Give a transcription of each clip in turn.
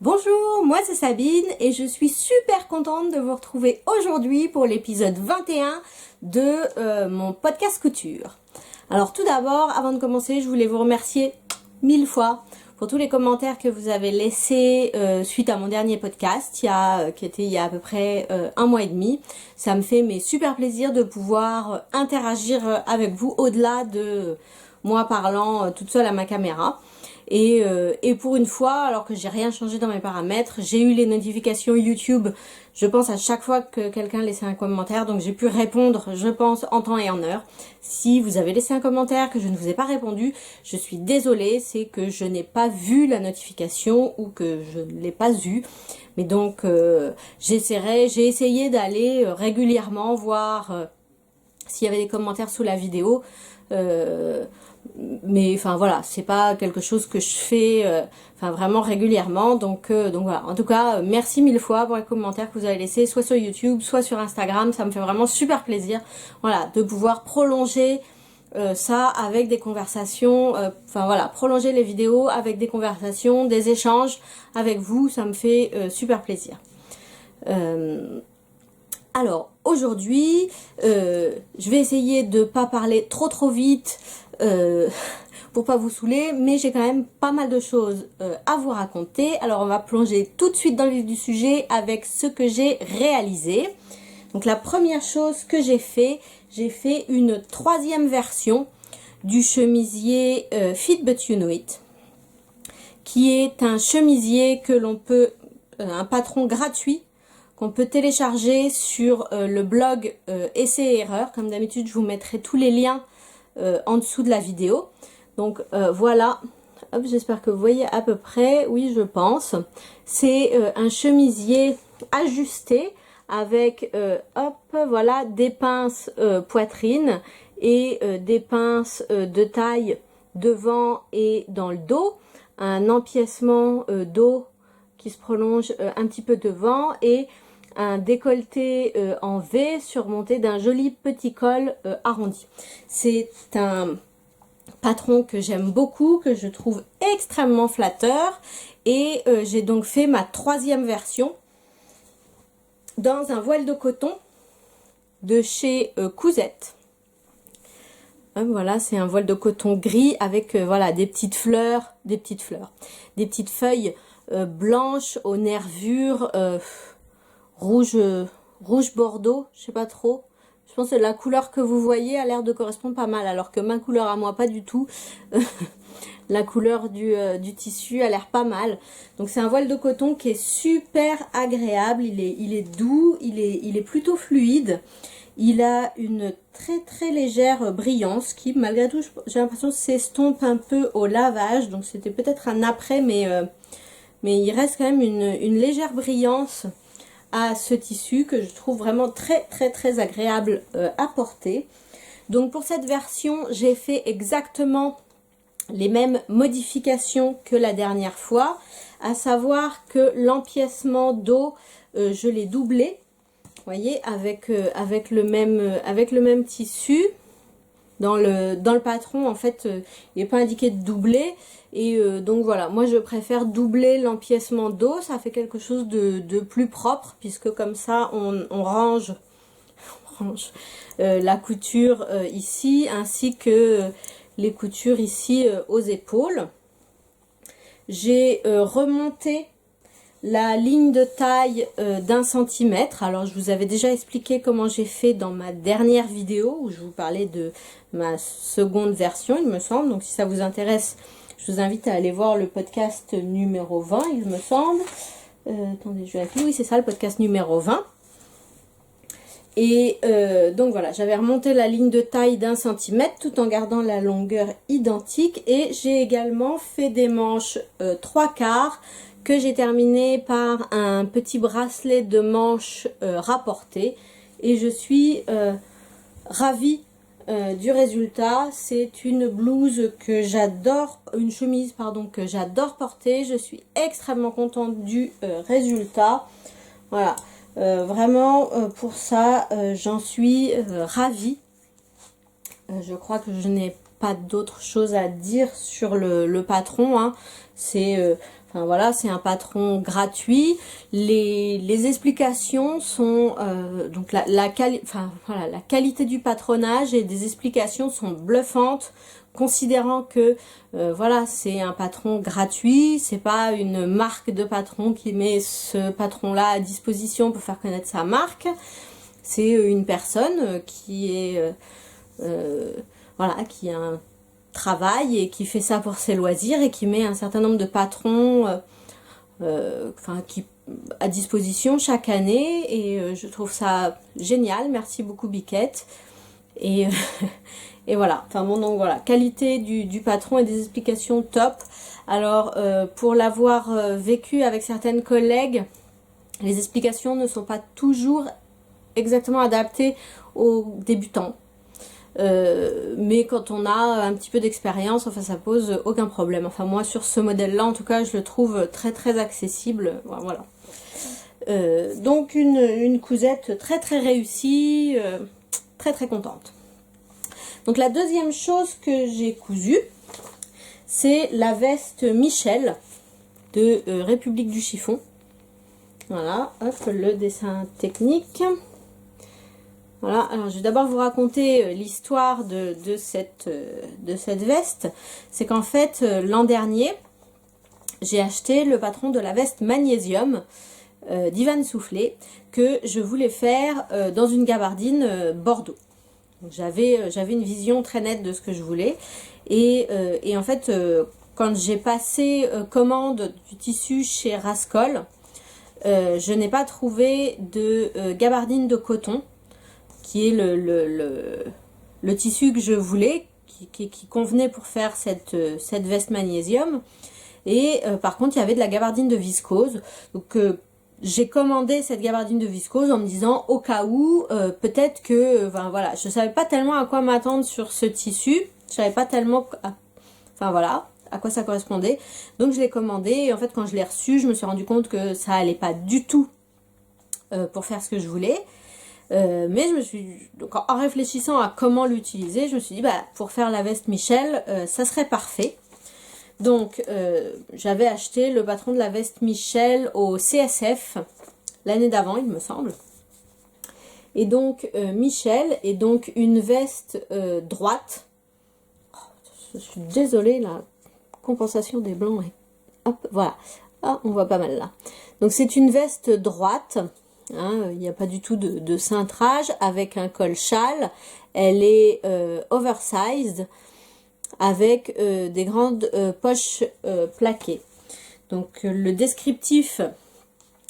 Bonjour, moi c'est Sabine et je suis super contente de vous retrouver aujourd'hui pour l'épisode 21 de mon podcast couture. Alors tout d'abord, avant de commencer, je voulais vous remercier 1000 fois pour tous les commentaires que vous avez laissés suite à mon dernier podcast qui était il y a à peu près un mois et demi. Ça me fait super plaisir de pouvoir interagir avec vous au-delà de moi parlant toute seule à ma caméra. Et pour une fois, alors que j'ai rien changé dans mes paramètres, j'ai eu les notifications YouTube, je pense à chaque fois que quelqu'un laissait un commentaire, donc j'ai pu répondre, je pense, en temps et en heure. Si vous avez laissé un commentaire que je ne vous ai pas répondu, je suis désolée, c'est que je n'ai pas vu la notification ou que je ne l'ai pas eue. Mais donc j'ai essayé d'aller régulièrement voir s'il y avait des commentaires sous la vidéo. Mais enfin voilà, c'est pas quelque chose que je fais vraiment régulièrement, donc voilà. En tout cas, merci 1000 fois pour les commentaires que vous avez laissés, soit sur YouTube, soit sur Instagram. Ça me fait vraiment super plaisir, voilà, de pouvoir prolonger ça avec des conversations, prolonger les vidéos avec des conversations, des échanges avec vous. Ça me fait super plaisir. Alors aujourd'hui, je vais essayer de pas parler trop vite pour pas vous saouler, mais j'ai quand même pas mal de choses à vous raconter. Alors on va plonger tout de suite dans le vif du sujet avec ce que j'ai réalisé. Donc la première chose que j'ai fait une 3e version du chemisier Fit But You Know It, qui est un chemisier que l'on peut, un patron gratuit qu'on peut télécharger sur le blog Essais et Erreurs. Comme d'habitude, je vous mettrai tous les liens en dessous de la vidéo. Donc voilà, hop, j'espère que vous voyez à peu près, oui je pense. C'est un chemisier ajusté avec hop, voilà, des pinces poitrine et des pinces de taille devant et dans le dos, un empiècement dos qui se prolonge un petit peu devant et un décolleté en V surmonté d'un joli petit col arrondi. C'est un patron que j'aime beaucoup, que je trouve extrêmement flatteur, et j'ai donc fait ma 3e version dans un voile de coton de chez Cousette. Voilà, c'est un voile de coton gris avec voilà des petites feuilles blanches aux nervures rouge bordeaux, je sais pas trop. Je pense que la couleur que vous voyez a l'air de correspondre pas mal, alors que ma couleur à moi pas du tout. La couleur du tissu a l'air pas mal. Donc c'est un voile de coton qui est super agréable, il est doux, il est plutôt fluide. Il a une très légère brillance qui, malgré tout, j'ai l'impression s'estompe un peu au lavage. Donc c'était peut-être un après, mais il reste quand même une légère brillance à ce tissu que je trouve vraiment très agréable à porter. Donc pour cette version, j'ai fait exactement les mêmes modifications que la dernière fois, à savoir que l'empiècement dos, je l'ai doublé, vous voyez, avec le même tissu. Dans le patron, en fait, il n'est pas indiqué de doubler. Et donc voilà, moi je préfère doubler l'empiècement dos. Ça fait quelque chose de plus propre, puisque comme ça, on range la couture ici, ainsi que les coutures ici aux épaules. J'ai remonté la ligne de taille d'1 centimètre. Alors je vous avais déjà expliqué comment j'ai fait dans ma dernière vidéo où je vous parlais de ma 2e version, il me semble. Donc si ça vous intéresse, je vous invite à aller voir le podcast numéro 20, il me semble. Attendez, je vérifie. Oui, c'est ça, le podcast numéro 20. Et donc voilà, j'avais remonté la ligne de taille d'1 centimètre tout en gardant la longueur identique. Et j'ai également fait des manches 3/4 que j'ai terminé par un petit bracelet de manches rapporté. Et je suis ravie du résultat. C'est une blouse que j'adore, une chemise pardon, que j'adore porter. Je suis extrêmement contente du résultat. Voilà, vraiment pour ça j'en suis ravie. Je crois que je n'ai pas d'autre chose à dire sur le patron, hein. C'est Enfin voilà, c'est un patron gratuit. Les explications sont donc la qualité du patronage et des explications sont bluffantes, considérant que voilà, c'est un patron gratuit, c'est pas une marque de patron qui met ce patron-là à disposition pour faire connaître sa marque. C'est une personne qui est voilà, qui a un travail et qui fait ça pour ses loisirs et qui met un certain nombre de patrons à disposition chaque année, et je trouve ça génial. Merci beaucoup Biquette. Et, et voilà, enfin bon, donc voilà, qualité du patron et des explications top. Alors pour l'avoir vécu avec certaines collègues, les explications ne sont pas toujours exactement adaptées aux débutants. Mais quand on a un petit peu d'expérience, enfin ça pose aucun problème. Enfin moi sur ce modèle là en tout cas je le trouve très très accessible. Voilà. Donc une cousette très très réussie, très très contente. Donc la deuxième chose que j'ai cousue, c'est la veste Michel de République du Chiffon. Voilà, hop, le dessin technique. Voilà, alors je vais d'abord vous raconter l'histoire de cette veste. C'est qu'en fait, l'an dernier, j'ai acheté le patron de la veste Magnésium d'Ivan Soufflé que je voulais faire dans une gabardine Bordeaux. J'avais une vision très nette de ce que je voulais. Et en fait, quand j'ai passé commande du tissu chez Rascol, je n'ai pas trouvé de gabardine de coton, qui est le tissu que je voulais, qui convenait pour faire cette veste magnésium. Et par contre, il y avait de la gabardine de viscose. Donc, j'ai commandé cette gabardine de viscose en me disant, au cas où, peut-être que... voilà, je savais pas tellement à quoi m'attendre sur ce tissu. Je savais pas tellement... Enfin, voilà, à quoi ça correspondait. Donc, je l'ai commandé. Et en fait, quand je l'ai reçu, je me suis rendu compte que ça allait pas du tout pour faire ce que je voulais. Mais je me suis, donc en réfléchissant à comment l'utiliser, je me suis dit, bah, pour faire la veste Michel, ça serait parfait. Donc, j'avais acheté le patron de la veste Michel au CSF l'année d'avant, il me semble. Et donc, Michel est donc une veste droite. Oh, je suis désolée, la compensation des blancs. Hop, voilà. Ah, on voit pas mal là. Donc, c'est une veste droite. Hein, il n'y a pas du tout de cintrage, avec un col châle. Elle est oversized, avec des grandes poches plaquées. Donc le descriptif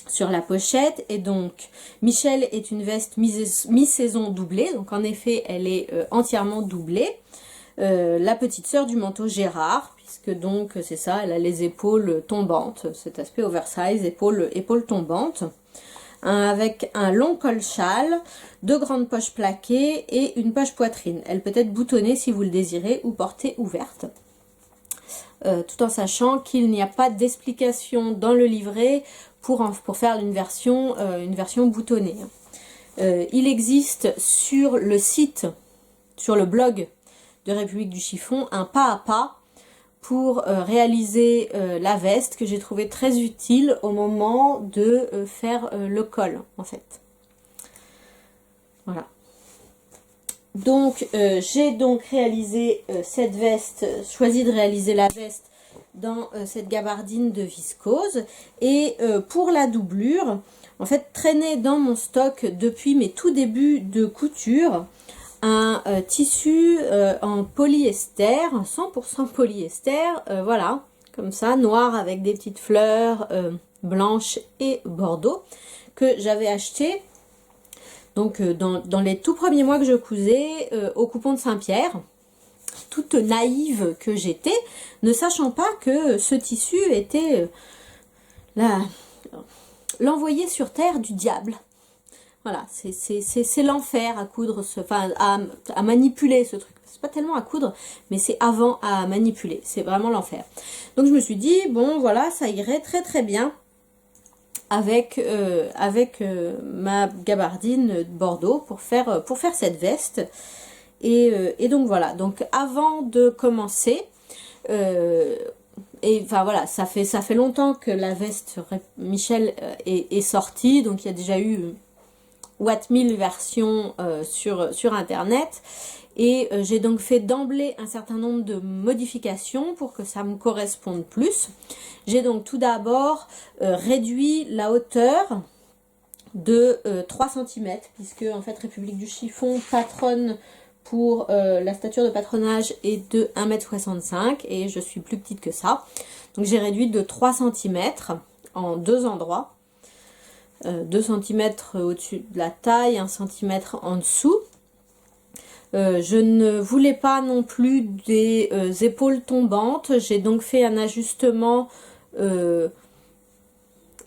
sur la pochette est donc: Michel est une veste mi-saison doublée. Donc en effet elle est entièrement doublée. La petite sœur du manteau Gérard, puisque donc c'est ça, elle a les épaules tombantes, cet aspect oversize, épaules tombantes. Avec un long col châle, deux grandes poches plaquées et une poche poitrine. Elle peut être boutonnée si vous le désirez ou portée ouverte. Tout en sachant qu'il n'y a pas d'explication dans le livret pour faire une version boutonnée. Il existe sur le site, sur le blog de République du Chiffon, un pas à pas pour réaliser la veste, que j'ai trouvé très utile au moment de faire le col en fait. Voilà. Donc j'ai donc réalisé cette veste, choisi de réaliser la veste dans cette gabardine de viscose. Et pour la doublure, en fait, traînait dans mon stock depuis mes tout débuts de couture un tissu en polyester, 100% polyester, voilà, comme ça, noir avec des petites fleurs blanches et bordeaux, que j'avais acheté donc dans les tout premiers mois que je cousais au coupon de Saint-Pierre, toute naïve que j'étais, ne sachant pas que ce tissu était l'envoyé sur terre du diable. Voilà, c'est l'enfer à coudre, à manipuler ce truc. C'est pas tellement à coudre, mais c'est avant à manipuler. C'est vraiment l'enfer. Donc je me suis dit, bon voilà, ça irait très très bien avec ma gabardine Bordeaux pour faire cette veste. Et donc voilà, donc avant de commencer, et enfin voilà, ça fait longtemps que la veste Michel est sortie, donc il y a déjà eu Watt 1000 versions sur internet. Et j'ai donc fait d'emblée un certain nombre de modifications pour que ça me corresponde plus. J'ai donc tout d'abord réduit la hauteur de 3 cm, puisque en fait République du Chiffon patronne pour la stature de patronage est de 1,65 m et je suis plus petite que ça. Donc j'ai réduit de 3 cm en deux endroits. 2 cm au-dessus de la taille, 1 cm en dessous. Je ne voulais pas non plus des épaules tombantes. J'ai donc fait un ajustement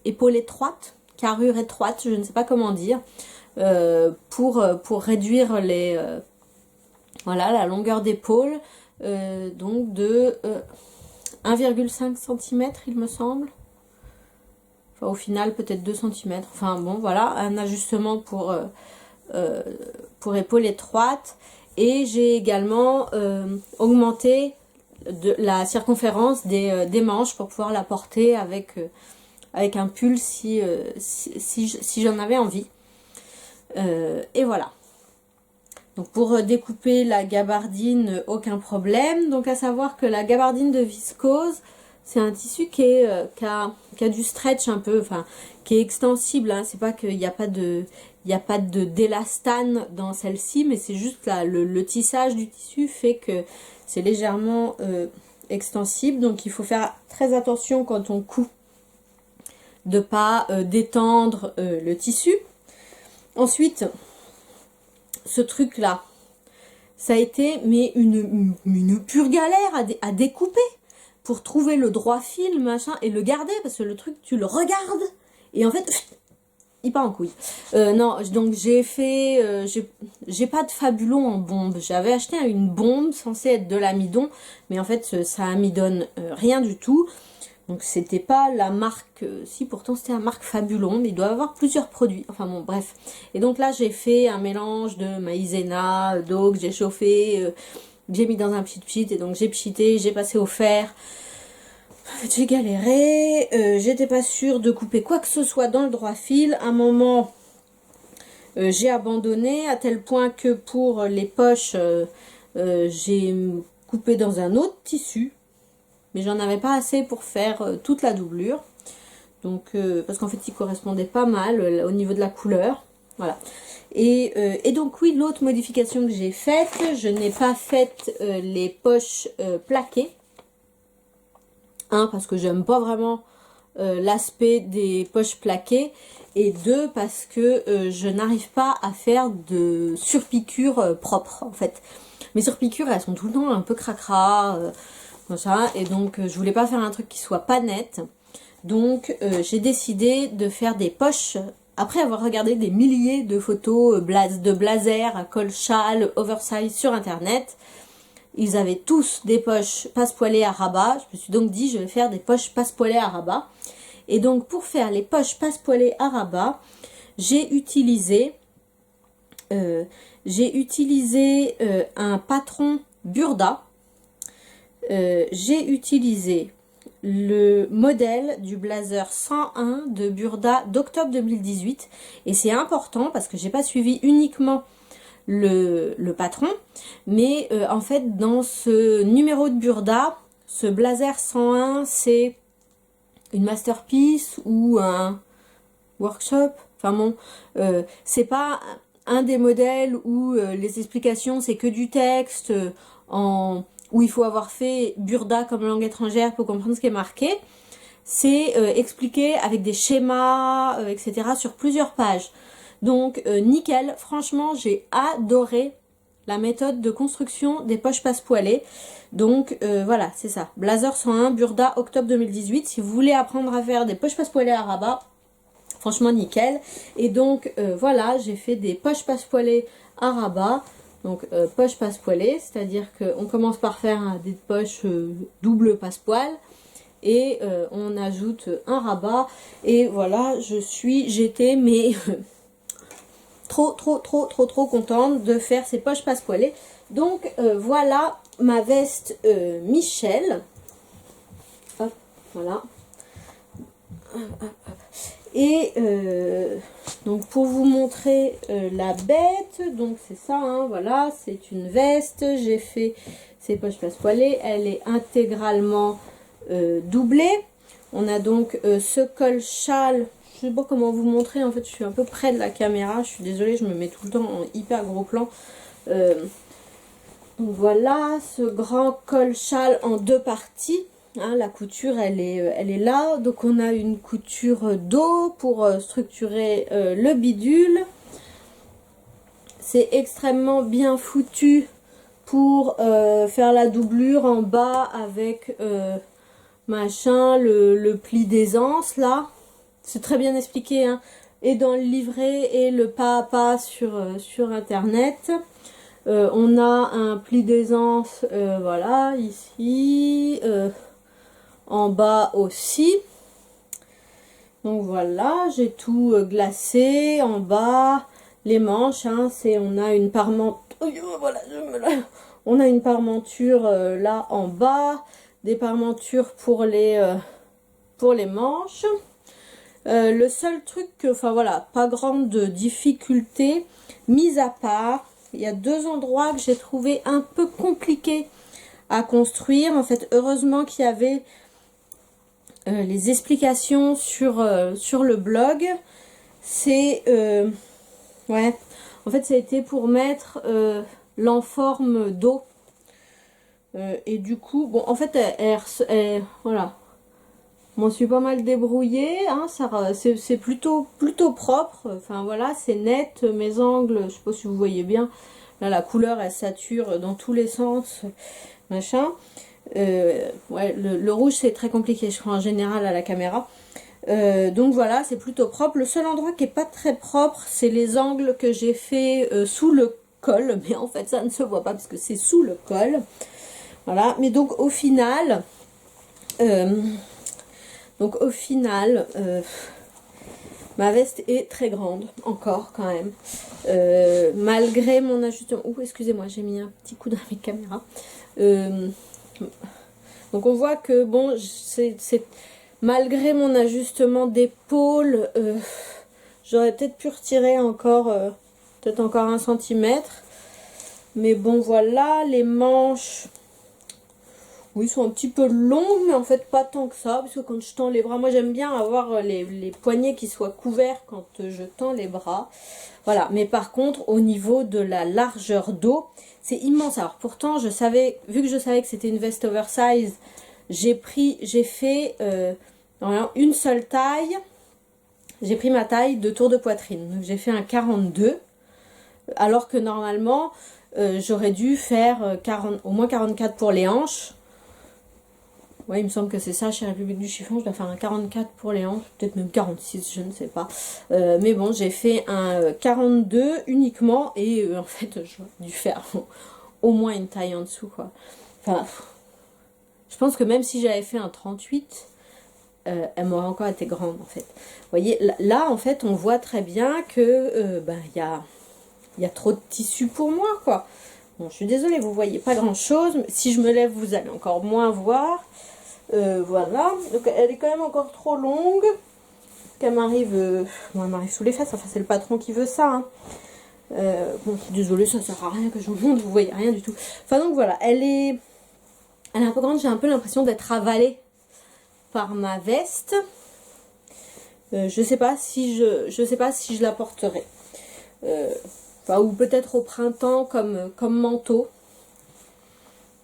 épaule étroite, carrure étroite, je ne sais pas comment dire, pour réduire les voilà, la longueur d'épaule, donc de 1,5 cm il me semble. Enfin, au final peut-être 2 cm. Enfin bon voilà, un ajustement pour épaule étroite. Et j'ai également augmenté la circonférence des manches pour pouvoir la porter avec un pull si j'en avais envie. Et voilà. Donc pour découper la gabardine, aucun problème. Donc à savoir que la gabardine de viscose, c'est un tissu qui a du stretch un peu, enfin qui est extensible, hein. C'est pas qu'il n'y a pas d'élastane dans celle-ci, mais c'est juste là, le tissage du tissu fait que c'est légèrement extensible. Donc il faut faire très attention quand on coud de pas détendre le tissu. Ensuite, ce truc là, ça a été mais une pure galère à découper pour trouver le droit fil machin et le garder, parce que le truc tu le regardes et en fait il part en couille. Non, donc j'ai fait j'ai pas de fabulon en bombe. J'avais acheté une bombe censée être de l'amidon, mais en fait ça amidonne rien du tout. Donc c'était pas la marque, si pourtant c'était la marque Fabulon, mais il doit y avoir plusieurs produits, enfin bon bref. Et donc là j'ai fait un mélange de maïzena, d'eau que j'ai chauffé, j'ai mis dans un pchit et donc j'ai pchité, j'ai passé au fer. En fait j'ai galéré, j'étais pas sûre de couper quoi que ce soit dans le droit fil. À un moment j'ai abandonné à tel point que pour les poches j'ai coupé dans un autre tissu. Mais j'en avais pas assez pour faire toute la doublure. Donc, parce qu'en fait, il correspondait pas mal au niveau de la couleur. Voilà. Et donc, oui, l'autre modification que j'ai faite, je n'ai pas fait les poches plaquées. Un, parce que j'aime pas vraiment l'aspect des poches plaquées. Et deux, parce que je n'arrive pas à faire de surpiqûres propres, en fait. Mes surpiqûres, elles sont tout le temps un peu cracra. Ça, et donc je voulais pas faire un truc qui soit pas net, donc j'ai décidé de faire des poches après avoir regardé des milliers de photos de blazer à col châle oversize sur internet. Ils avaient tous des poches passepoilées à rabat. Je me suis donc dit je vais faire des poches passepoilées à rabat, et donc pour faire les poches passepoilées à rabat j'ai utilisé un patron Burda. J'ai utilisé le modèle du blazer 101 de Burda d'octobre 2018, et c'est important parce que j'ai pas suivi uniquement le patron, mais en fait dans ce numéro de Burda, ce blazer 101 c'est une masterpiece ou un workshop, enfin bon, c'est pas un des modèles où les explications c'est que du texte où il faut avoir fait Burda comme langue étrangère pour comprendre ce qui est marqué. C'est expliqué avec des schémas, etc. sur plusieurs pages. Donc nickel, franchement j'ai adoré la méthode de construction des poches passepoilées. Donc voilà, c'est ça. Blazer 101 Burda octobre 2018. Si vous voulez apprendre à faire des poches passepoilées à rabat, franchement nickel. Et donc voilà, j'ai fait des poches passepoilées à rabat. Donc poche passepoilée, c'est-à-dire qu'on commence par faire des poches double passepoil et on ajoute un rabat. Et voilà, j'étais mais trop contente de faire ces poches passepoilées. Donc voilà ma veste Michel. Hop. Voilà. Et donc pour vous montrer la bête, donc c'est ça, hein, voilà, c'est une veste. J'ai fait ses poches passepoilées, elle est intégralement doublée. On a donc ce col châle. Je sais pas comment vous montrer, en fait je suis un peu près de la caméra, je suis désolée, je me mets tout le temps en hyper gros plan. Donc voilà, ce grand col châle en deux parties. Hein, la couture elle est là, donc on a une couture dos pour structurer le bidule. C'est extrêmement bien foutu pour faire la doublure en bas avec machin, le pli d'aisance là. C'est très bien expliqué, hein, et dans le livret et le pas à pas sur internet. On a un pli d'aisance, voilà, ici, en bas aussi. Donc voilà, j'ai tout glacé en bas. Les manches, hein, on a une parmenture, voilà, on a une parmenture là en bas, des parmentures pour les manches. Le seul truc, enfin voilà, pas grande difficulté, mis à part, il y a deux endroits que j'ai trouvé un peu compliqués à construire. En fait, heureusement qu'il y avait les explications sur le blog. C'est ouais, en fait ça a été pour mettre l'enforme d'eau et du coup bon, en fait voilà, je m'en suis pas mal débrouillée, hein, c'est plutôt propre. Enfin voilà, c'est net, mes angles, je sais pas si vous voyez bien là, la couleur elle sature dans tous les sens, machin. Ouais, le rouge c'est très compliqué, je crois, en général à la caméra. Donc voilà, c'est plutôt propre. Le seul endroit qui est pas très propre, c'est les angles que j'ai fait sous le col, mais en fait ça ne se voit pas parce que c'est sous le col. Voilà, mais donc au final ma veste est très grande encore quand même, malgré mon ajustement. Ouh, excusez-moi, j'ai mis un petit coup dans la caméra. Donc on voit que bon, c'est malgré mon ajustement d'épaule, j'aurais peut-être pu retirer encore peut-être encore 1 centimètre. Mais bon voilà, les manches, oui, sont un petit peu longues, mais en fait pas tant que ça, parce que quand je tends les bras, moi j'aime bien avoir les poignets qui soient couverts quand je tends les bras. Voilà, mais par contre au niveau de la largeur dos, c'est immense. Alors pourtant je savais, vu que je savais que c'était une veste oversize, j'ai fait une seule taille. J'ai pris ma taille de tour de poitrine, donc j'ai fait un 42, alors que normalement j'aurais dû faire au moins 44 pour les hanches. Ouais, il me semble que c'est ça, chez République du Chiffon, je dois faire un 44 pour les hanches, peut-être même 46, je ne sais pas. Mais bon, j'ai fait un 42 uniquement, et en fait, j'aurais dû faire au moins une taille en dessous, quoi. Enfin, je pense que même si j'avais fait un 38, elle m'aurait encore été grande, en fait. Vous voyez, là, en fait, on voit très bien que y a trop de tissu pour moi, quoi. Bon, je suis désolée, vous voyez pas grand-chose. Si je me lève, vous allez encore moins voir. Voilà, donc elle est quand même encore trop longue. Elle m'arrive sous les fesses. Enfin, c'est le patron qui veut ça, hein. Bon, je suis désolée, ça sert à rien que je vous montre, vous voyez rien du tout. Enfin, donc voilà, elle est un peu grande. J'ai un peu l'impression d'être avalée par ma veste. Je sais pas si je la porterai. Enfin, ou peut-être au printemps comme manteau.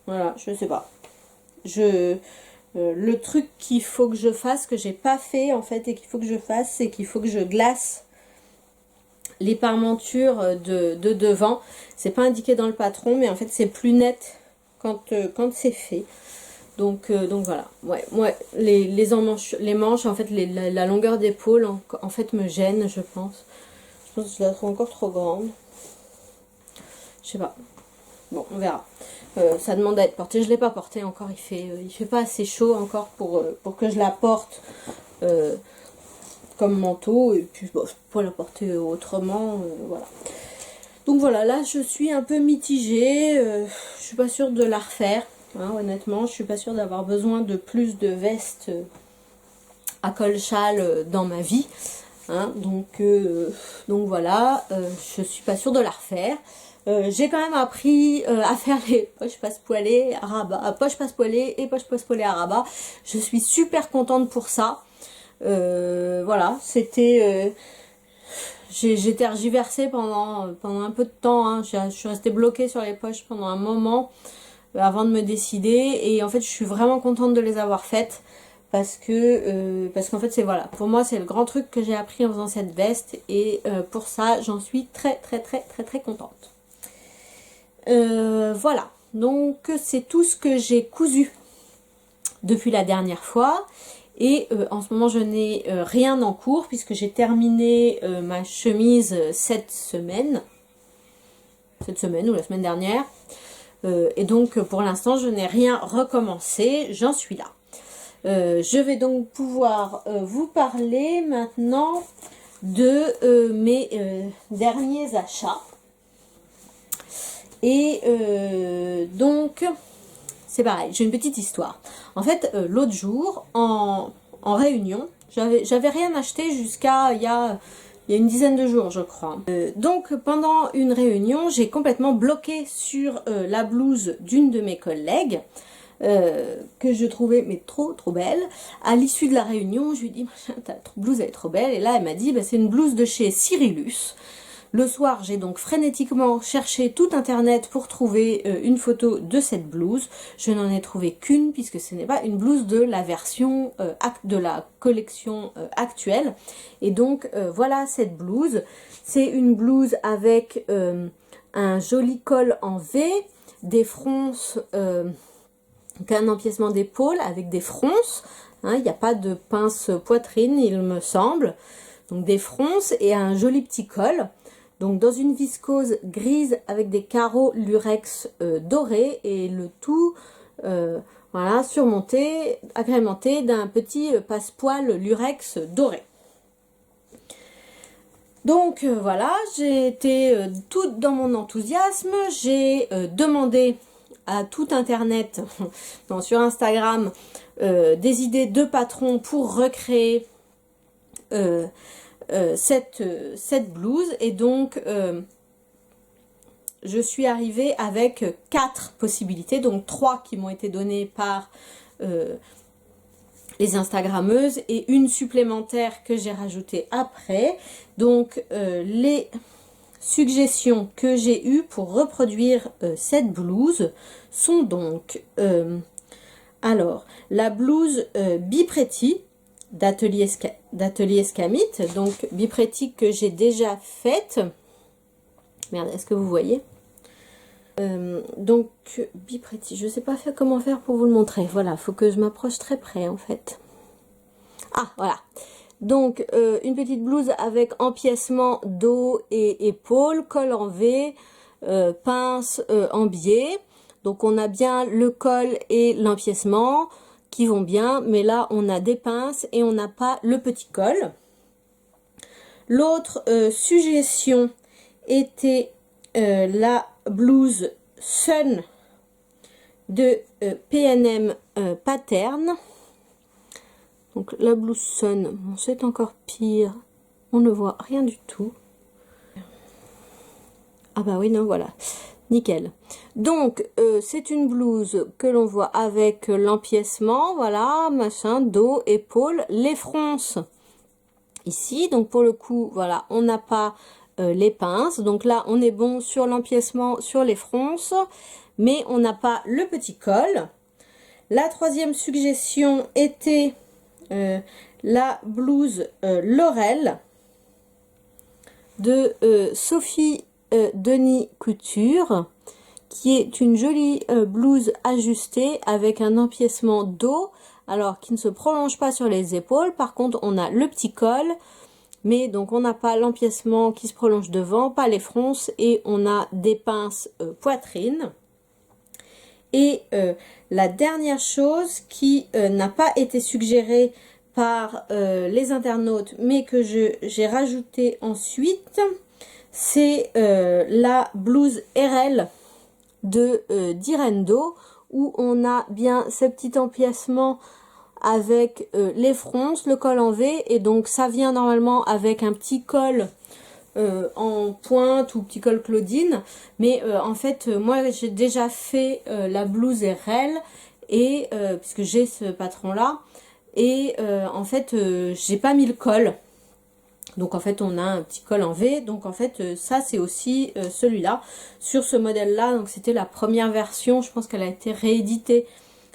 Voilà, je sais pas. Le truc qu'il faut que je fasse, que j'ai pas fait en fait, et qu'il faut que je fasse, c'est qu'il faut que je glace les parmentures de devant. C'est pas indiqué dans le patron, mais en fait c'est plus net quand c'est fait. Donc voilà. Ouais, les manches, en fait, la longueur d'épaule en fait me gêne, je pense. Je pense que je la trouve encore trop grande. Je sais pas. Bon, on verra. Ça demande à être porté. Je ne l'ai pas porté encore. Il fait pas assez chaud encore pour que je la porte comme manteau. Et puis, bon, pour la porter autrement. Voilà. Donc voilà, là, je suis un peu mitigée. Je suis pas sûre de la refaire. Hein, honnêtement, je suis pas sûre d'avoir besoin de plus de vestes à col châle dans ma vie. Hein, donc voilà, je suis pas sûre de la refaire. J'ai quand même appris à faire les poches passepoilées à rabat, poches passepoilées et poches passepoilées à rabat. Je suis super contente pour ça. Voilà, c'était... j'ai tergiversé pendant un peu de temps. Hein. Je suis restée bloquée sur les poches pendant un moment avant de me décider. Et en fait, je suis vraiment contente de les avoir faites. Parce qu'en fait, c'est voilà. Pour moi, c'est le grand truc que j'ai appris en faisant cette veste. Et pour ça, j'en suis très contente. Voilà. Donc, c'est tout ce que j'ai cousu depuis la dernière fois. Et en ce moment, je n'ai rien en cours puisque j'ai terminé ma chemise cette semaine ou la semaine dernière. Et donc, pour l'instant, je n'ai rien recommencé. J'en suis là. Je vais donc pouvoir vous parler maintenant de mes derniers achats. Et donc... C'est pareil, j'ai une petite histoire. En fait, l'autre jour, en réunion, j'avais rien acheté jusqu'à il y a une dizaine de jours, je crois. Donc, pendant une réunion, j'ai complètement bloqué sur la blouse d'une de mes collègues, que je trouvais mais trop belle. À l'issue de la réunion, je lui ai dit, ta blouse elle est trop belle. Et là, elle m'a dit, bah, c'est une blouse de chez Cyrillus. Le soir, j'ai donc frénétiquement cherché tout internet pour trouver une photo de cette blouse. Je n'en ai trouvé qu'une puisque ce n'est pas une blouse de la version de la collection actuelle. Et donc voilà cette blouse. C'est une blouse avec un joli col en V, des fronces, un empiècement d'épaule avec des fronces. Hein, il n'y a pas de pince poitrine, il me semble. Donc des fronces et un joli petit col. Donc dans une viscose grise avec des carreaux lurex dorés et le tout voilà, surmonté, agrémenté d'un petit passepoil lurex doré. Donc voilà, j'ai été toute dans mon enthousiasme, j'ai demandé à tout internet, non, sur Instagram, des idées de patrons pour recréer cette blouse. Et donc je suis arrivée avec 4 possibilités, donc 3 qui m'ont été données par les Instagrammeuses et une supplémentaire que j'ai rajoutée après. Donc les suggestions que j'ai eues pour reproduire cette blouse sont donc alors la blouse Bipretti d'atelier Scamit, donc Bipretti que j'ai déjà faite. Merde, est-ce que vous voyez? Donc Bipretti, je sais pas comment faire pour vous le montrer. Voilà, faut que je m'approche très près en fait. Ah, voilà. Donc une petite blouse avec empiècement dos et épaules, col en V, pince en biais. Donc on a bien le col et l'empiècement qui vont bien, mais là on a des pinces et on n'a pas le petit col. L'autre suggestion était la blouse Sun de P&M Pattern. Donc la blouse Sun, bon, c'est encore pire, on ne voit rien du tout. Ah bah oui, non, voilà. Nickel. Donc, c'est une blouse que l'on voit avec l'empiècement, voilà, machin, dos, épaules, les fronces ici. Donc, pour le coup, voilà, on n'a pas les pinces. Donc là, on est bon sur l'empiècement, sur les fronces, mais on n'a pas le petit col. La troisième suggestion était la blouse Laurel de Sophie Denis Couture, qui est une jolie blouse ajustée avec un empiècement dos, alors qui ne se prolonge pas sur les épaules. Par contre, on a le petit col, mais donc on n'a pas l'empiècement qui se prolonge devant, pas les fronces, et on a des pinces poitrine. Et la dernière chose qui n'a pas été suggérée par les internautes, mais que j'ai rajouté ensuite, c'est la blouse RL de Direndo, où on a bien ce petit empiècement avec les fronces, le col en V, et donc ça vient normalement avec un petit col en pointe ou petit col Claudine, mais en fait moi j'ai déjà fait la blouse RL, et puisque j'ai ce patron là, et en fait j'ai pas mis le col. Donc en fait on a un petit col en V, donc en fait ça c'est aussi celui-là, sur ce modèle là, donc c'était la première version, je pense qu'elle a été rééditée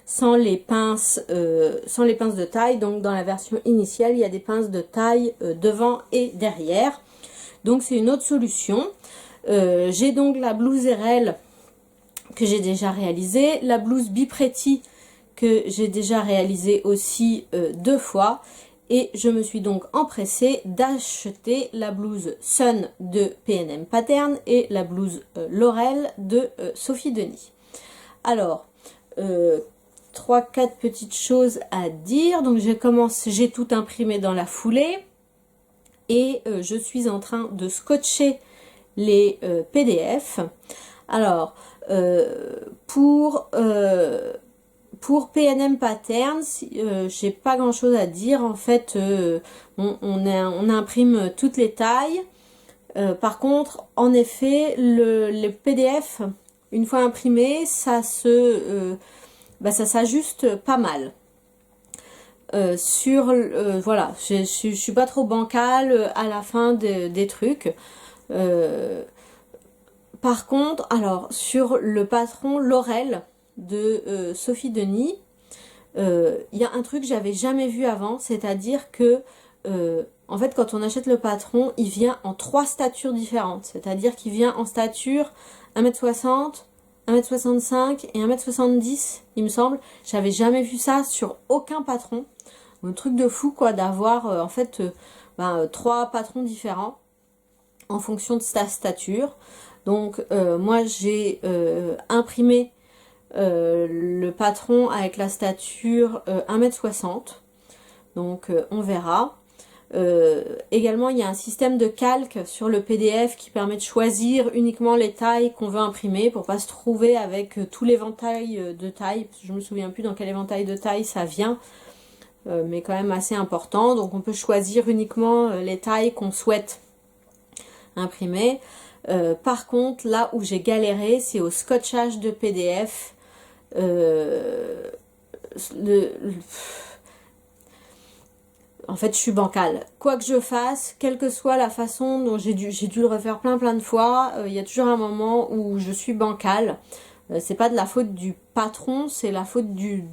sans les pinces de taille, donc dans la version initiale il y a des pinces de taille devant et derrière, donc c'est une autre solution. J'ai donc la blouse RL que j'ai déjà réalisée, la blouse Bipretti que j'ai déjà réalisée aussi 2 fois, et je me suis donc empressée d'acheter la blouse Sun de PNM Pattern et la blouse Laurel de Sophie Denis. Alors, 3-4 petites choses à dire. Donc j'ai tout imprimé dans la foulée, et je suis en train de scotcher les PDF. Alors, pour PNM Patterns, j'ai pas grand chose à dire. En fait, on imprime toutes les tailles. Par contre, en effet, les PDF, une fois imprimé, ça s'ajuste pas mal. Voilà, je suis pas trop bancale à la fin des trucs. Par contre, alors sur le patron Laurel de Sophie Denis, il y a un truc que j'avais jamais vu avant, c'est-à-dire que en fait quand on achète le patron, il vient en 3 statures différentes, c'est-à-dire qu'il vient en stature 1m60, 1m65 et 1m70, il me semble. J'avais jamais vu ça sur aucun patron. Un truc de fou quoi, d'avoir en fait 3 patrons différents en fonction de sa stature. Donc moi j'ai imprimé le patron avec la stature 1m60, donc on verra. Également il y a un système de calque sur le PDF qui permet de choisir uniquement les tailles qu'on veut imprimer pour pas se trouver avec tout l'éventail de taille. Je me souviens plus dans quel éventail de taille ça vient, mais quand même assez important. Donc on peut choisir uniquement les tailles qu'on souhaite imprimer. Par contre, là où j'ai galéré, c'est au scotchage de PDF. En fait, je suis bancale. Quoi que je fasse, quelle que soit la façon dont j'ai dû le refaire plein de fois, il y a toujours un moment où je suis bancale. C'est pas de la faute du patron, c'est la faute du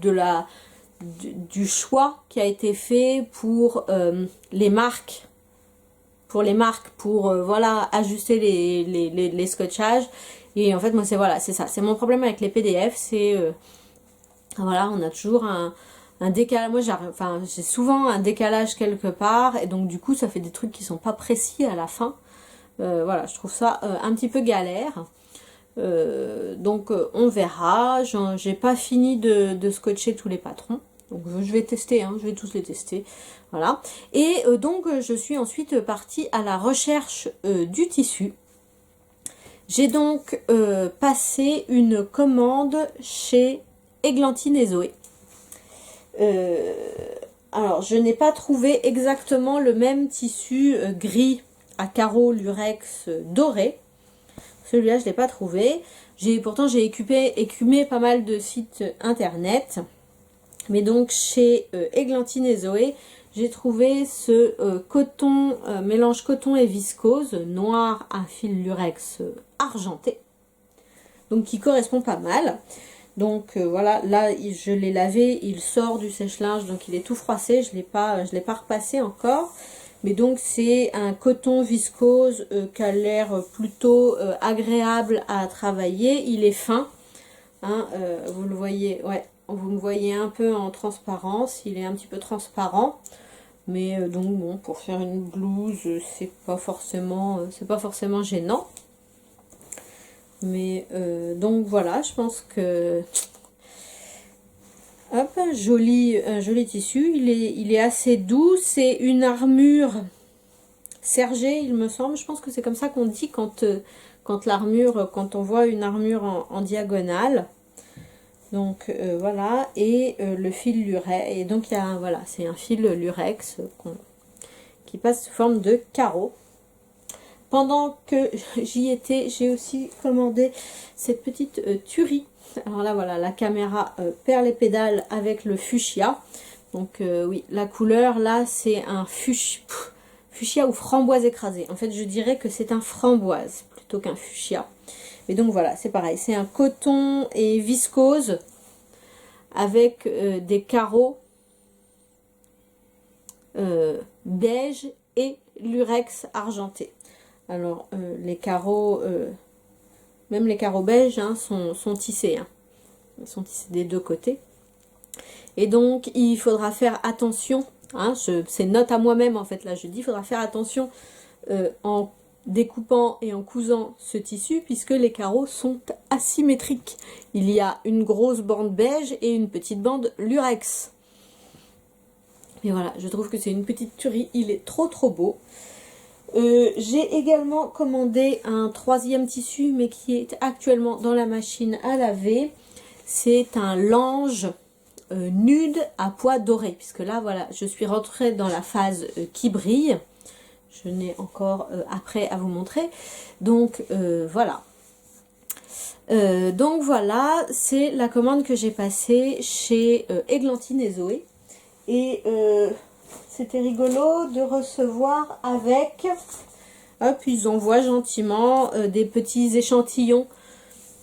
choix qui a été fait pour les marques. Voilà, ajuster les scotchages. Et en fait moi c'est ça, c'est mon problème avec les PDF, c'est voilà, on a toujours un décalage. Moi j'ai souvent un décalage quelque part, et donc du coup ça fait des trucs qui sont pas précis à la fin. Voilà, je trouve ça un petit peu galère. Donc on verra. J'ai pas fini de scotcher tous les patrons. Donc je vais tester, je vais tous les tester. Voilà. Et donc je suis ensuite partie à la recherche du tissu. J'ai donc passé une commande chez Églantine et Zoé. Alors je n'ai pas trouvé exactement le même tissu gris à carreaux lurex doré. Celui-là je ne l'ai pas trouvé. Pourtant j'ai écumé pas mal de sites internet. Mais donc chez Églantine et Zoé, j'ai trouvé ce coton, mélange coton et viscose, noir à fil lurex argenté. Donc qui correspond pas mal. Donc voilà, là je l'ai lavé, il sort du sèche-linge, donc il est tout froissé, je l'ai pas repassé encore. Mais donc c'est un coton viscose qui a l'air plutôt agréable à travailler. Il est fin, vous le voyez, ouais. Vous me voyez un peu en transparence, il est un petit peu transparent, mais donc bon, pour faire une blouse, c'est pas forcément gênant. Mais donc voilà, je pense que hop, un joli tissu, il est assez doux. C'est une armure sergée, il me semble. Je pense que c'est comme ça qu'on dit quand on voit une armure en diagonale. Donc voilà, et le fil lurex, et donc il y a voilà, c'est un fil lurex qui passe sous forme de carreau. Pendant que j'y étais, j'ai aussi commandé cette petite tuerie. Alors là voilà, la caméra perd les pédales avec le fuchsia. Donc oui, la couleur là c'est un fuchsia ou framboise écrasée. En fait je dirais que c'est un framboise plutôt qu'un fuchsia. Et donc voilà, c'est pareil, c'est un coton et viscose avec des carreaux beige et lurex argenté. Alors les carreaux, même les carreaux beige hein, sont tissés. Hein. Ils sont tissés des deux côtés. Et donc il faudra faire attention, hein, c'est note à moi-même en fait là, je dis, il faudra faire attention en découpant et en cousant ce tissu puisque les carreaux sont asymétriques. Il y a une grosse bande beige et une petite bande lurex. Et voilà, je trouve que c'est une petite tuerie, il est trop beau. J'ai également commandé un troisième tissu mais qui est actuellement dans la machine à laver. C'est un lange nude à pois doré puisque là voilà, je suis rentrée dans la phase qui brille. Je n'ai encore après à vous montrer. Donc voilà. Donc voilà, c'est la commande que j'ai passée chez Églantine et Zoé. Et c'était rigolo de recevoir avec... Hop, ils envoient gentiment des petits échantillons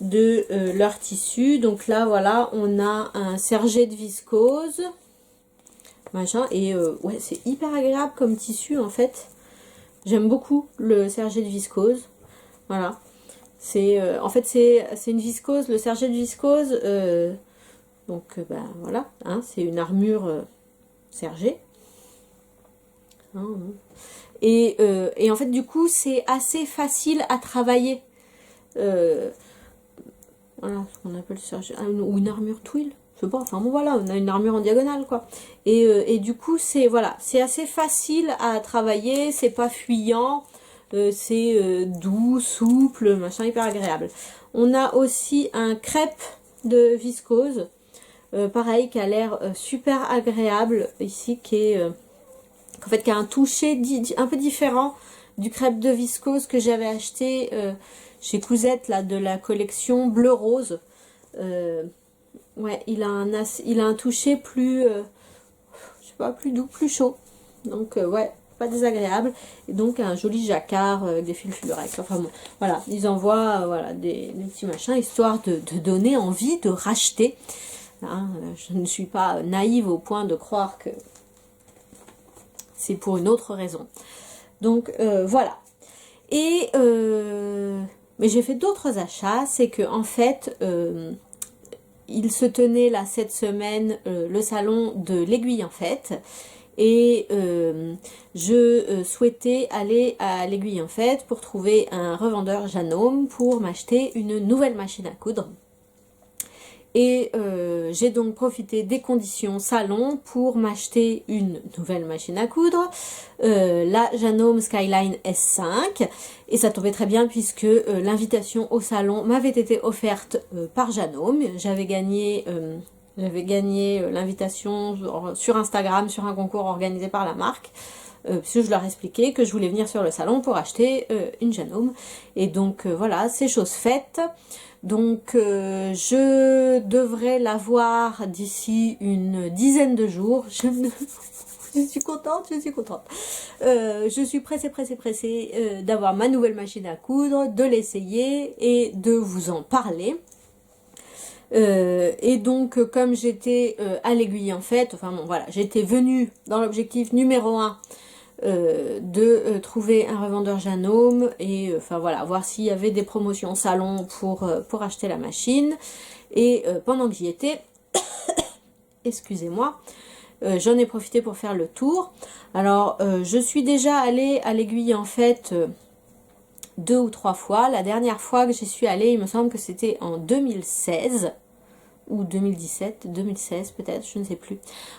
de leur tissu. Donc là, voilà, on a un serge de viscose. Machin. Et ouais, c'est hyper agréable comme tissu en fait. J'aime beaucoup le serge de viscose. Voilà. C'est en fait c'est une viscose, le serge de viscose. Donc ben voilà, hein, c'est une armure sergée. Hein, hein. Et en fait du coup c'est assez facile à travailler. Voilà ce qu'on appelle serge, ou une armure twill. Je sais pas, enfin bon voilà, on a une armure en diagonale quoi. Et du coup c'est voilà, c'est assez facile à travailler, c'est pas fuyant, c'est doux, souple, machin, hyper agréable. On a aussi un crêpe de viscose, pareil, qui a l'air super agréable ici, qui est en fait qui a un toucher un peu différent du crêpe de viscose que j'avais acheté chez Cousette là de la collection bleu rose. Ouais, il a un toucher plus, je sais pas, plus doux, plus chaud. Donc ouais, pas désagréable. Et donc un joli jacquard avec des fils lurex. Enfin bon, voilà, ils envoient voilà, des petits machins, histoire de donner envie de racheter. Hein, je ne suis pas naïve au point de croire que c'est pour une autre raison. Donc voilà. Et mais j'ai fait d'autres achats, c'est que en fait il se tenait là cette semaine le salon de l'Aiguille en Fête et je souhaitais aller à l'Aiguille en Fête pour trouver un revendeur Janome pour m'acheter une nouvelle machine à coudre. Et j'ai donc profité des conditions salon pour m'acheter une nouvelle machine à coudre, la Janome Skyline S5. Et ça tombait très bien puisque l'invitation au salon m'avait été offerte par Janome. J'avais gagné l'invitation sur Instagram, sur un concours organisé par la marque. Puisque je leur expliquais que je voulais venir sur le salon pour acheter une Janome. Et donc voilà, c'est chose faite. Donc je devrais l'avoir d'ici une dizaine de jours. Je suis contente, je suis contente. Je suis pressée d'avoir ma nouvelle machine à coudre, de l'essayer et de vous en parler. Et donc comme j'étais à l'Aiguille en Fête, enfin bon voilà, j'étais venue dans l'objectif numéro 1 de trouver un revendeur Janome et enfin voilà, voir s'il y avait des promotions salon pour acheter la machine. Et pendant que j'y étais, excusez-moi, j'en ai profité pour faire le tour. Alors je suis déjà allée à l'Aiguille en Fête 2 ou 3 fois. La dernière fois que j'y suis allée, il me semble que c'était en 2016 ou 2017, 2016 peut-être, je ne sais plus.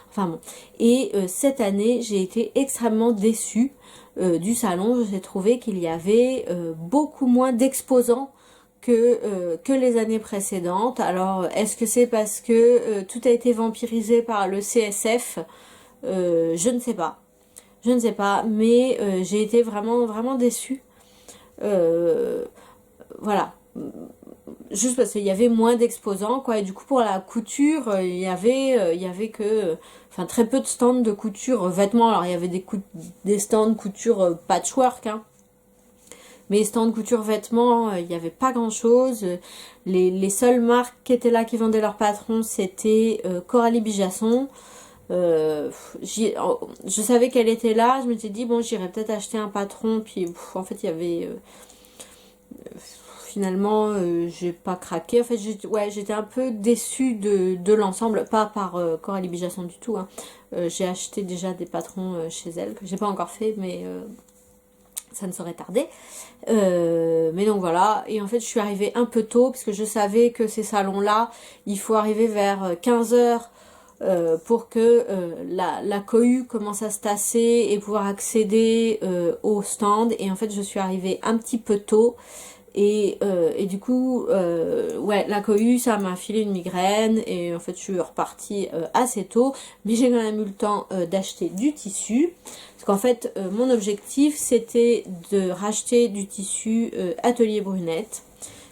Enfin bon. Et cette année, j'ai été extrêmement déçue du salon. J'ai trouvé qu'il y avait beaucoup moins d'exposants que les années précédentes. Alors, est-ce que c'est parce que tout a été vampirisé par le CSF? Je ne sais pas. Je ne sais pas, mais j'ai été vraiment, vraiment déçue. Voilà. Juste parce qu'il y avait moins d'exposants, quoi. Et du coup, pour la couture, il y avait que... Enfin, très peu de stands de couture vêtements. Alors, il y avait des stands couture patchwork, hein. Mais stands couture vêtements, il n'y avait pas grand-chose. Les seules marques qui étaient là, qui vendaient leurs patrons, c'était Coralie Bijasson. Je savais qu'elle était là. Je m'étais dit, bon, j'irais peut-être acheter un patron. Puis, en fait, il y avait... finalement, j'ai pas craqué. En fait, j'étais un peu déçue de l'ensemble. Pas par Coralie Bijasson du tout, hein. J'ai acheté déjà des patrons chez elle, que j'ai pas encore fait, mais... ça ne saurait tarder. Mais donc voilà, et en fait je suis arrivée un peu tôt parce que je savais que ces salons là il faut arriver vers 15h pour que la cohue commence à se tasser et pouvoir accéder au stand. Et en fait je suis arrivée un petit peu tôt et du coup ouais, la cohue ça m'a filé une migraine et en fait je suis repartie assez tôt, mais j'ai quand même eu le temps d'acheter du tissu. Parce qu'en fait, mon objectif, c'était de racheter du tissu Atelier Brunette.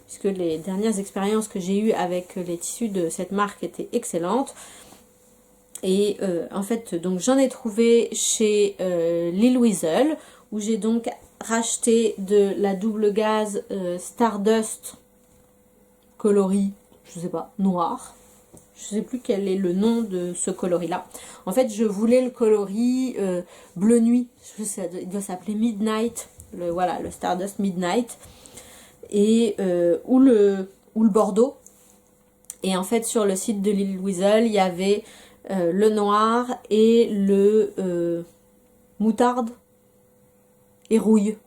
Puisque les dernières expériences que j'ai eues avec les tissus de cette marque étaient excellentes. Et en fait, donc j'en ai trouvé chez Lil Weasel, où j'ai donc racheté de la double gaze Stardust coloris, je sais pas, noir. Je sais plus quel est le nom de ce coloris là. En fait je voulais le coloris bleu nuit. Il doit s'appeler Midnight. Voilà, le Stardust Midnight. Et ou le bordeaux. Et en fait sur le site de Lil Weasel il y avait le noir et le moutarde et rouille.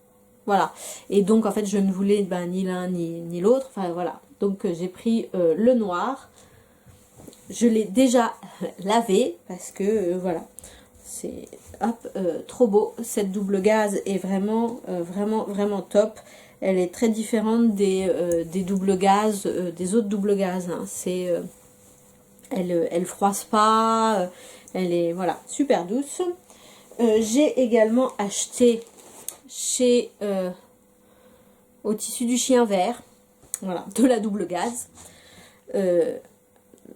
Voilà. Et donc en fait je ne voulais ni l'un ni l'autre. Enfin voilà. Donc j'ai pris le noir. Je l'ai déjà lavé parce que voilà, c'est trop beau. Cette double gaze est vraiment, vraiment top. Elle est très différente des doubles gazes, des autres doubles gazes, hein. Elle froisse pas, elle est voilà, super douce. J'ai également acheté chez au tissu du chien vert, voilà, de la double gaze.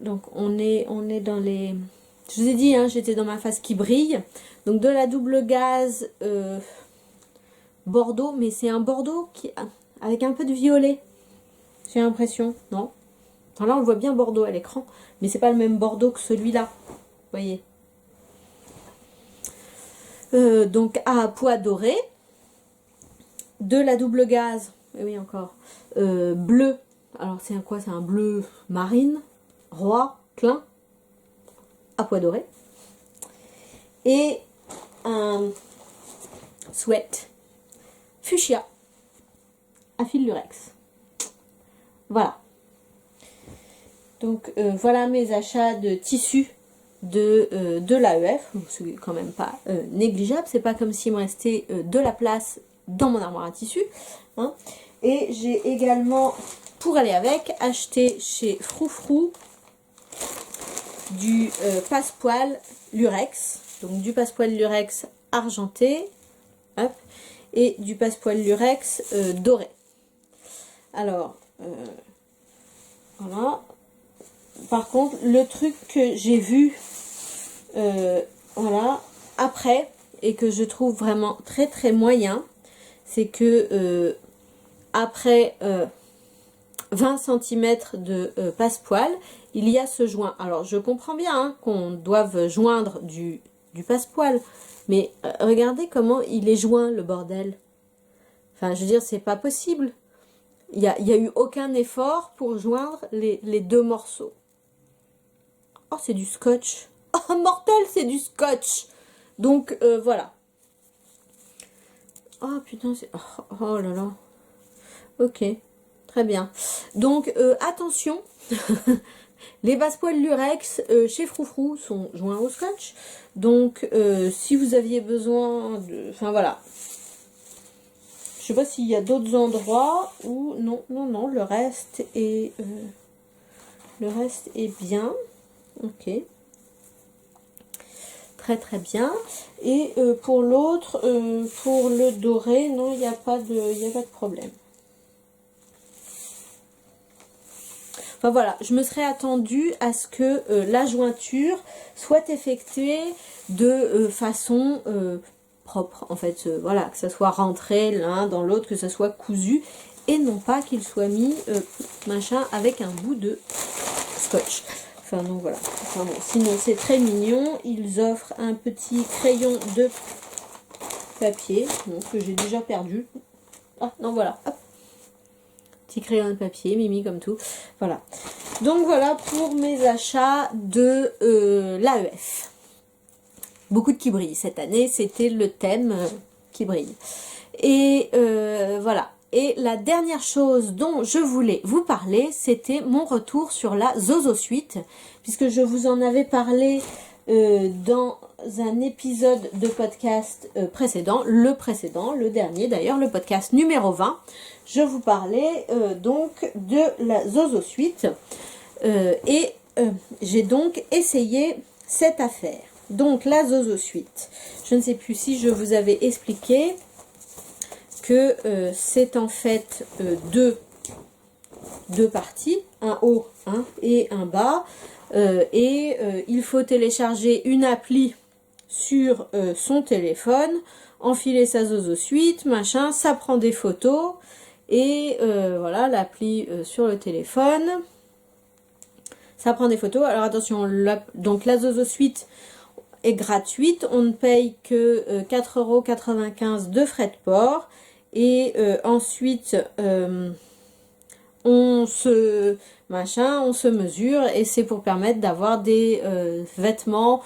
Donc on est dans les... Je vous ai dit, hein, j'étais dans ma phase qui brille. Donc de la double gaze bordeaux, mais c'est un bordeaux qui avec un peu de violet. J'ai l'impression, non? Enfin, là on le voit bien bordeaux à l'écran, mais c'est pas le même bordeaux que celui-là. Vous voyez? Donc à pois doré. De la double gaze, oui encore, bleu. Alors c'est un quoi? C'est un bleu marine. Roi, clin, à pois doré. Et un sweat fuchsia à fil lurex. Voilà. Donc voilà mes achats de tissus de l'AEF. C'est quand même pas négligeable. C'est pas comme s'il me restait de la place dans mon armoire à tissus, hein. Et j'ai également, pour aller avec, acheté chez Froufrou du passepoil lurex, donc du passepoil lurex argenté, hop, et du passepoil lurex doré. Alors voilà. Par contre, le truc que j'ai vu voilà après et que je trouve vraiment très très moyen, c'est que après 20 cm de passepoil, il y a ce joint. Alors je comprends bien, hein, qu'on doive joindre du passepoil, mais regardez comment il est joint, le bordel. Enfin je veux dire, c'est pas possible. Il y a eu aucun effort pour joindre les deux morceaux. Oh, c'est du scotch. Oh mortel, c'est du scotch. Donc voilà. Oh putain, c'est... Oh là là. Ok, très bien. Donc attention, les passepoils lurex chez Froufrou sont joints au scotch. Donc si vous aviez besoin de... Enfin voilà. Je sais pas s'il y a d'autres endroits où... Non, non, non, le reste est bien. Ok. Très très bien. Et pour l'autre, pour le doré, non, il n'y a pas de problème. Enfin voilà, je me serais attendue à ce que la jointure soit effectuée de façon propre. En fait, voilà, que ça soit rentré l'un dans l'autre, que ça soit cousu. Et non pas qu'il soit mis machin avec un bout de scotch. Enfin donc voilà. Enfin, bon, sinon c'est très mignon. Ils offrent un petit crayon de papier que j'ai déjà perdu. Ah non voilà. Hop. Petit crayon de papier, mimi comme tout. Voilà. Donc voilà pour mes achats de l'AEF. Beaucoup de qui brille cette année. C'était le thème qui brille. Et voilà. Et la dernière chose dont je voulais vous parler, c'était mon retour sur la Zozo Suite, puisque je vous en avais parlé dans un épisode de podcast précédent, le dernier d'ailleurs, le podcast numéro 20. Je vous parlais donc de la Zozo Suite et j'ai donc essayé cette affaire. Donc la Zozo Suite, je ne sais plus si je vous avais expliqué que c'est en fait deux parties, un haut et un bas, et il faut télécharger une appli sur son téléphone, enfiler sa Zozo Suite, machin, ça prend des photos, et voilà l'appli sur le téléphone, ça prend des photos. Alors attention, donc la Zozo Suite est gratuite, on ne paye que 4,95 € de frais de port. Et ensuite, on se mesure et c'est pour permettre d'avoir des vêtements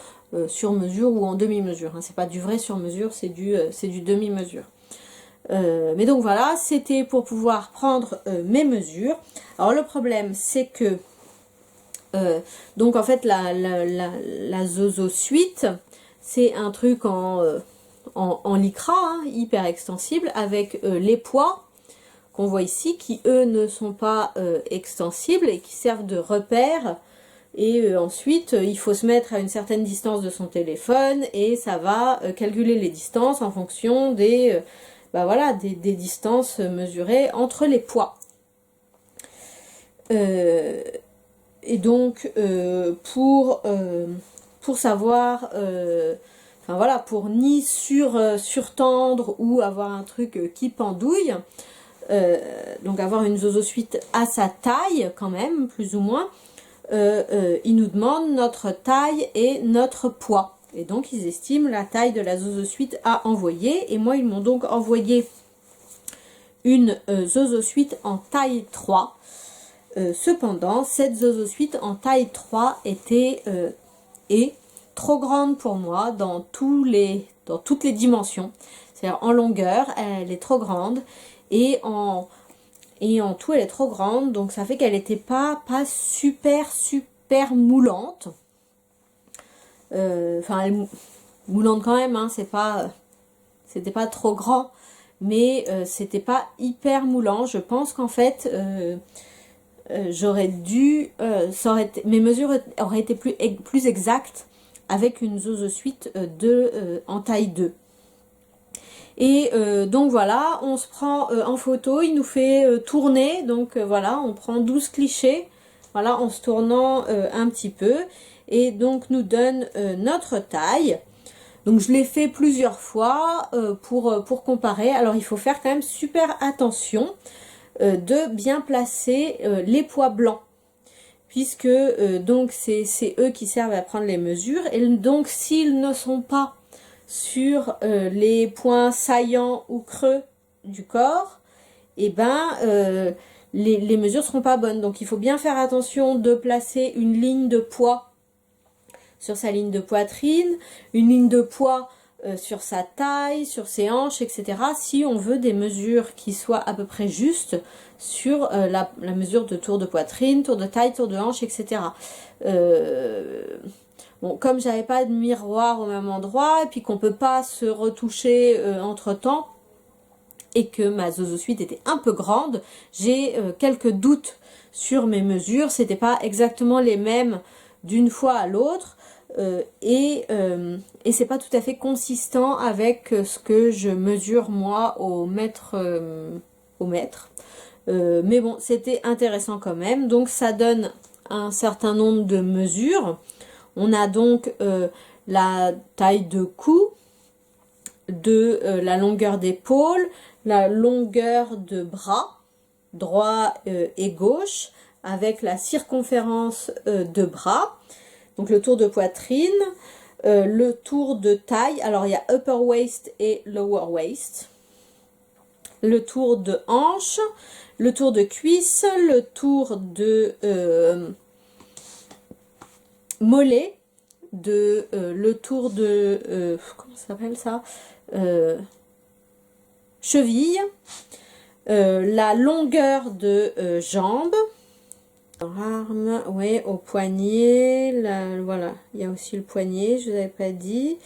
sur mesure ou en demi-mesure. C'est pas du vrai sur mesure, c'est du demi-mesure. Mais donc voilà, c'était pour pouvoir prendre mes mesures. Alors le problème, c'est que donc en fait la Zozo Suite, c'est un truc en lycra, hyper extensible, avec les poids qu'on voit ici, qui eux ne sont pas extensibles et qui servent de repère. Et ensuite, il faut se mettre à une certaine distance de son téléphone et ça va calculer les distances en fonction des distances mesurées entre les poids. Et donc, pour savoir... Enfin voilà, pour ni surtendre ou avoir un truc qui pendouille, donc avoir une Zozo Suite à sa taille quand même, plus ou moins, ils nous demandent notre taille et notre poids. Et donc ils estiment la taille de la Zozo Suite à envoyer. Et moi ils m'ont donc envoyé une Zozo Suite en taille 3. Cependant, cette Zozo Suite en taille 3 est trop grande pour moi dans toutes les dimensions. C'est-à-dire en longueur, elle est trop grande et en tout, elle est trop grande. Donc ça fait qu'elle n'était pas super moulante. Enfin, elle est moulante quand même, c'était pas trop grand, mais c'était pas hyper moulant. Je pense qu'en fait, j'aurais dû... mes mesures auraient été plus exactes avec une Zozo Suite en taille 2. Et donc voilà, on se prend en photo, il nous fait tourner, donc voilà, on prend 12 clichés, voilà, en se tournant un petit peu, et donc nous donne notre taille. Donc je l'ai fait plusieurs fois pour comparer. Alors il faut faire quand même super attention de bien placer les poids blancs, puisque donc c'est eux qui servent à prendre les mesures, et donc s'ils ne sont pas sur les points saillants ou creux du corps, et les mesures seront pas bonnes. Donc il faut bien faire attention de placer une ligne de poids sur sa ligne de poitrine, une ligne de poids sur sa taille, sur ses hanches, etc. si on veut des mesures qui soient à peu près justes sur la mesure de tour de poitrine, tour de taille, tour de hanche, etc. Bon, comme j'avais pas de miroir au même endroit, et puis qu'on peut pas se retoucher entre temps, et que ma Zozo Suite était un peu grande, j'ai quelques doutes sur mes mesures. C'était pas exactement les mêmes d'une fois à l'autre et c'est pas tout à fait consistant avec ce que je mesure moi au mètre. Mais bon, c'était intéressant quand même. Donc ça donne un certain nombre de mesures. On a donc la taille de cou, de la longueur d'épaule, la longueur de bras, droit et gauche, avec la circonférence de bras, donc le tour de poitrine, le tour de taille, alors il y a upper waist et lower waist, le tour de hanche, le tour de cuisse, le tour de mollet, le tour de comment ça s'appelle ça, cheville, la longueur de jambe, arme, ouais, au poignet, voilà, il y a aussi le poignet, je vous avais pas dit.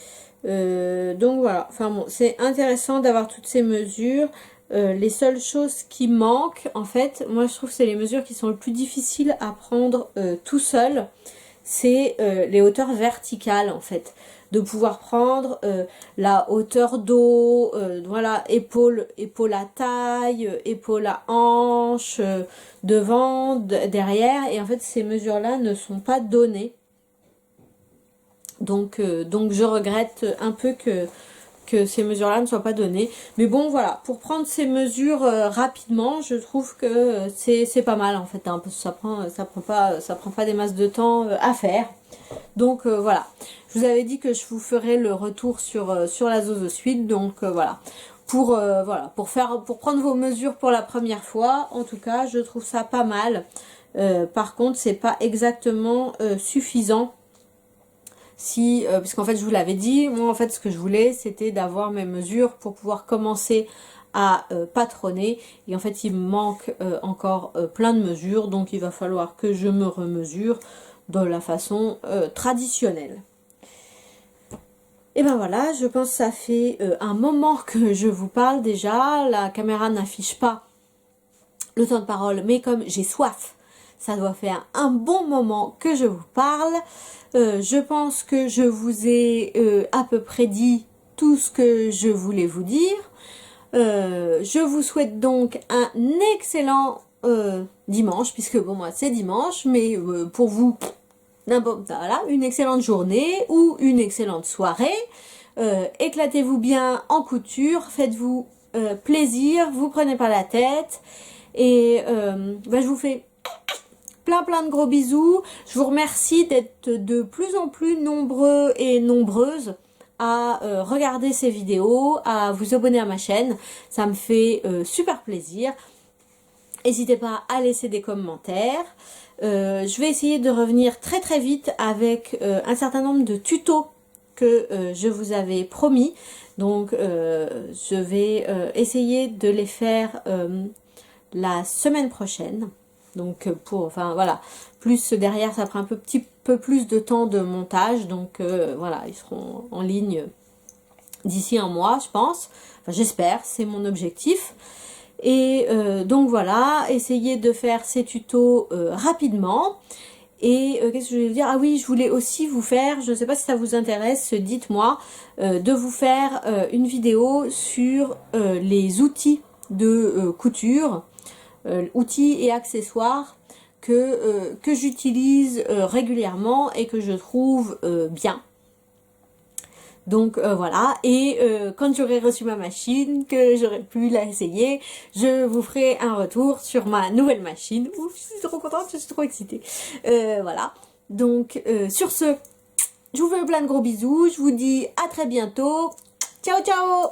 Donc voilà, enfin bon, c'est intéressant d'avoir toutes ces mesures. Les seules choses qui manquent, en fait, moi je trouve que c'est les mesures qui sont le plus difficiles à prendre tout seul. C'est les hauteurs verticales, en fait. De pouvoir prendre la hauteur dos, voilà, épaule à taille, épaule à hanche, devant, derrière. Et en fait, ces mesures-là ne sont pas données. Donc je regrette un peu que ces mesures-là ne soient pas données. Mais bon, voilà, pour prendre ces mesures rapidement, je trouve que c'est pas mal en fait. Hein, parce que ça prend pas des masses de temps à faire. Donc voilà, je vous avais dit que je vous ferai le retour sur la Zozo Suite. Donc voilà, pour prendre vos mesures pour la première fois, en tout cas, je trouve ça pas mal. Par contre, c'est pas exactement suffisant. Parce qu'en fait je vous l'avais dit, moi en fait ce que je voulais c'était d'avoir mes mesures pour pouvoir commencer à patronner, et en fait il me manque encore plein de mesures, donc il va falloir que je me remesure de la façon traditionnelle. Et ben voilà, je pense que ça fait un moment que je vous parle déjà, la caméra n'affiche pas le temps de parole, mais comme j'ai soif, ça doit faire un bon moment que je vous parle. Je pense que je vous ai à peu près dit tout ce que je voulais vous dire. Je vous souhaite donc un excellent dimanche, puisque bon moi c'est dimanche, mais pour vous, voilà, une excellente journée ou une excellente soirée. Éclatez-vous bien en couture, faites-vous plaisir, vous prenez pas la tête, et je vous fais plein de gros bisous. Je vous remercie d'être de plus en plus nombreux et nombreuses à regarder ces vidéos, à vous abonner à ma chaîne. Ça me fait super plaisir. N'hésitez pas à laisser des commentaires. Je vais essayer de revenir très vite avec un certain nombre de tutos que je vous avais promis. Donc je vais essayer de les faire la semaine prochaine. Donc voilà, plus derrière ça prend un petit peu plus de temps de montage, donc voilà, ils seront en ligne d'ici un mois je pense, enfin j'espère, c'est mon objectif. Et donc voilà, essayez de faire ces tutos rapidement. Et qu'est-ce que je voulais vous dire? Ah oui, je voulais aussi vous faire, je ne sais pas si ça vous intéresse, dites-moi, de vous faire une vidéo sur les outils de couture, outils et accessoires que j'utilise régulièrement et que je trouve bien. Donc voilà, et quand j'aurai reçu ma machine, que j'aurai pu la essayer, je vous ferai un retour sur ma nouvelle machine. Ouf, je suis trop contente, je suis trop excitée. Voilà, donc sur ce, je vous fais plein de gros bisous, je vous dis à très bientôt. Ciao ciao.